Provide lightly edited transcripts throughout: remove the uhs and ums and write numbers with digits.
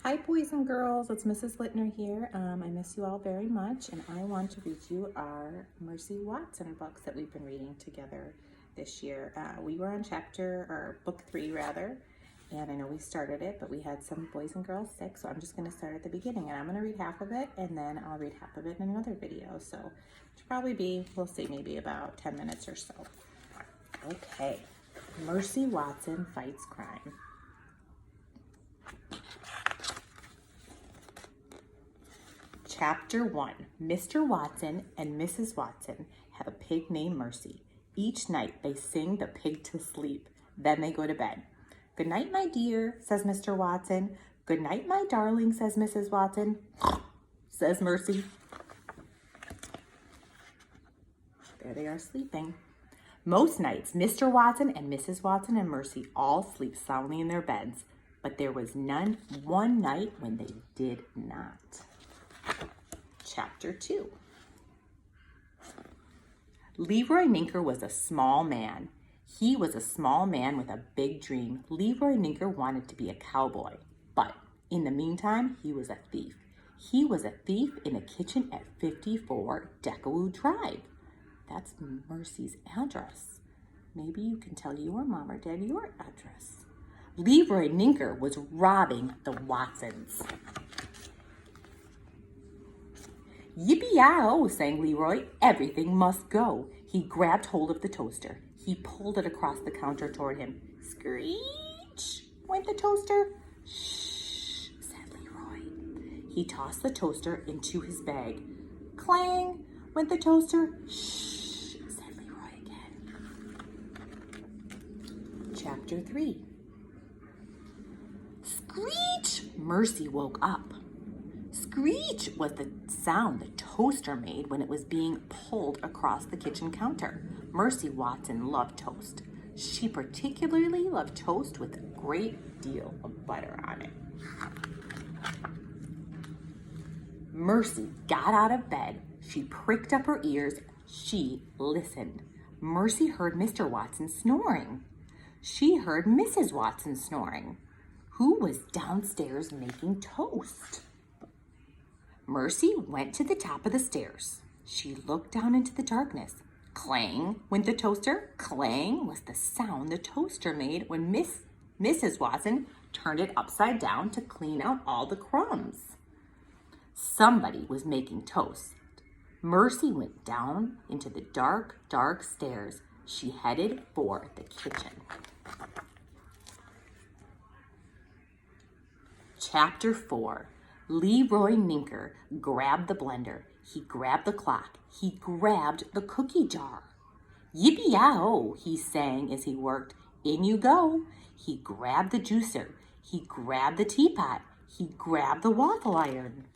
Hi boys and girls, it's Mrs. Littner here. I miss you all very much, and I want to read you our Mercy Watson books that we've been reading together this year. We were on book 3 rather, and I know we started it, but we had some boys and girls sick, so I'm just going to start at the beginning, and I'm going to read half of it, and then I'll read half of it in another video. So it'll probably be, we'll see, maybe about 10 minutes or so. Okay, Mercy Watson Fights Crime. Chapter 1. Mr. Watson and Mrs. Watson have a pig named Mercy. Each night they sing the pig to sleep. Then they go to bed. "Good night, my dear," says Mr. Watson. "Good night, my darling," says Mrs. Watson. Says Mercy. There they are sleeping. Most nights, Mr. Watson and Mrs. Watson and Mercy all sleep soundly in their beds. But there was one night when they did not. Chapter 2. Leroy Ninker was a small man. He was a small man with a big dream. Leroy Ninker wanted to be a cowboy, but in the meantime, he was a thief. He was a thief in a kitchen at 54 Decawoo Drive. That's Mercy's address. Maybe you can tell your mom or dad your address. Leroy Ninker was robbing the Watsons. "Yippee-yow," sang Leroy. "Everything must go." He grabbed hold of the toaster. He pulled it across the counter toward him. "Screech," went the toaster. "Shh," said Leroy. He tossed the toaster into his bag. "Clang," went the toaster. "Shh," said Leroy again. Chapter 3. Screech! Mercy woke up. Screech was the sound the toaster made when it was being pulled across the kitchen counter. Mercy Watson loved toast. She particularly loved toast with a great deal of butter on it. Mercy got out of bed. She pricked up her ears. She listened. Mercy heard Mr. Watson snoring. She heard Mrs. Watson snoring. Who was downstairs making toast? Mercy went to the top of the stairs. She looked down into the darkness. Clang went the toaster. Clang was the sound the toaster made when Mrs. Watson turned it upside down to clean out all the crumbs. Somebody was making toast. Mercy went down into the dark, dark stairs. She headed for the kitchen. Chapter 4. Leroy Ninker grabbed the blender. He grabbed the clock. He grabbed the cookie jar. "Yippee-yow," he sang as he worked. "In you go." He grabbed the juicer. He grabbed the teapot. He grabbed the waffle iron.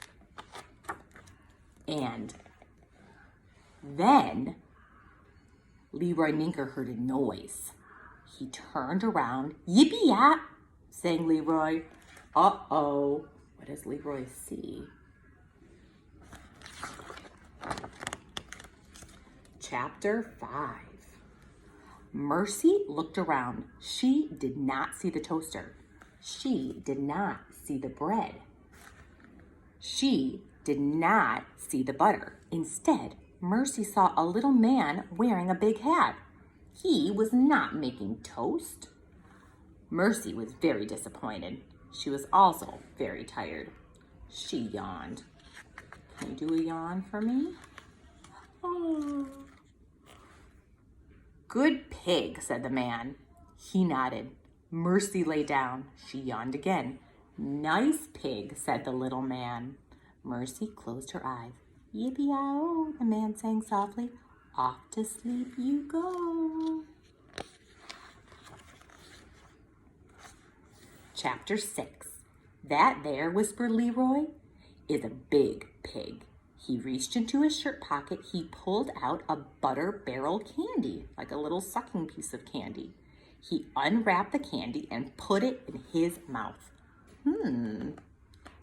And then Leroy Ninker heard a noise. He turned around. "Yippee-yah," sang Leroy. Uh-oh. What does Leroy see? Chapter 5. Mercy looked around. She did not see the toaster. She did not see the bread. She did not see the butter. Instead, Mercy saw a little man wearing a big hat. He was not making toast. Mercy was very disappointed. She was also very tired. She yawned. Can you do a yawn for me? Oh. "Good pig," said the man. He nodded. Mercy lay down. She yawned again. "Nice pig," said the little man. Mercy closed her eyes. "Yippee-yow," the man sang softly. "Off to sleep you go." Chapter 6. "That there," whispered Leroy, "is a big pig." He reached into his shirt pocket. He pulled out a butter barrel candy, like a little sucking piece of candy. He unwrapped the candy and put it in his mouth.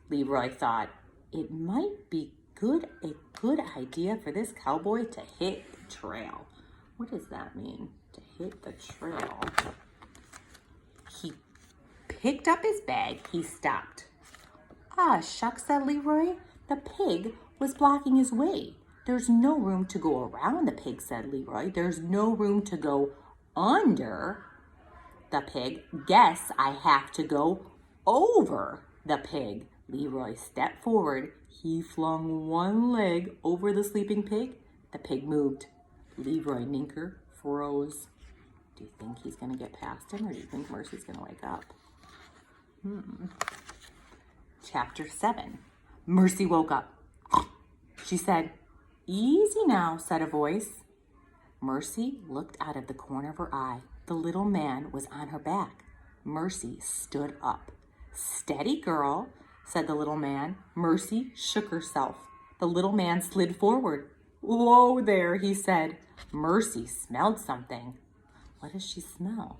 Leroy thought, it might be a good idea for this cowboy to hit the trail. What does that mean, to hit the trail? He picked up his bag. He stopped. Ah, shucks, said Leroy. The pig was blocking his way. There's no room to go around the pig, said Leroy. There's no room to go under the pig. Guess I have to go over the pig. Leroy stepped forward. He flung one leg over the sleeping pig. The pig moved. Leroy Ninker froze. Do you think he's going to get past him, or do you think Mercy's going to wake up? Chapter 7. Mercy woke up. She said, "Easy now," said a voice. Mercy looked out of the corner of her eye. The little man was on her back. Mercy stood up. "Steady, girl," said the little man. Mercy shook herself. The little man slid forward. "Whoa there," he said. Mercy smelled something. What does she smell?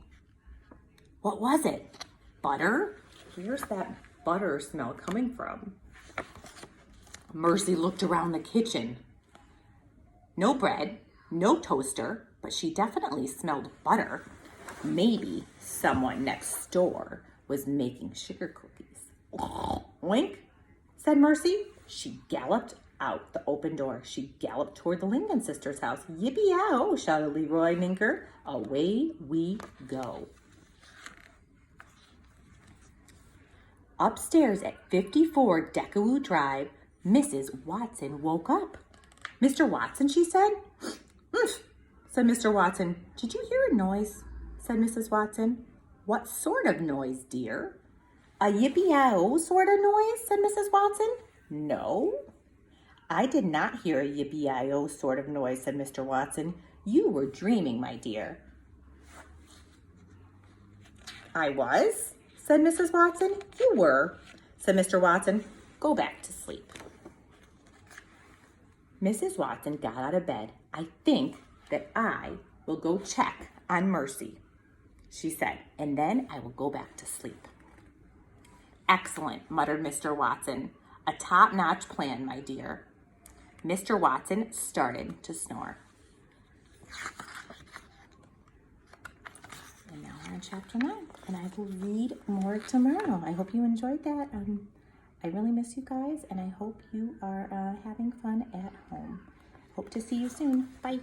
What was it? Butter? Where's that butter smell coming from? Mercy looked around the kitchen. No bread, no toaster, but she definitely smelled butter. Maybe someone next door was making sugar cookies. Oink, said Mercy. She galloped out the open door. She galloped toward the Lincoln sisters' house. Yippee-yow, shouted Leroy Ninker. Away we go. Upstairs at 54 Decawoo Drive, Mrs. Watson woke up. "Mr. Watson," she said. "Umph," said Mr. Watson. "Did you hear a noise?" said Mrs. Watson. "What sort of noise, dear?" "A yippee-yow sort of noise," said Mrs. Watson. "No, I did not hear a yippee-yow sort of noise," said Mr. Watson. "You were dreaming, my dear." "I was?" said Mrs. Watson. "You were," said Mr. Watson. "Go back to sleep." Mrs. Watson got out of bed. "I think that I will go check on Mercy," she said, "and then I will go back to sleep." "Excellent," muttered Mr. Watson. "A top-notch plan, my dear." Mr. Watson started to snore. And now we're on chapter 9, and I will read more tomorrow. I hope you enjoyed that. I really miss you guys, and I hope you are having fun at home. Hope to see you soon. Bye.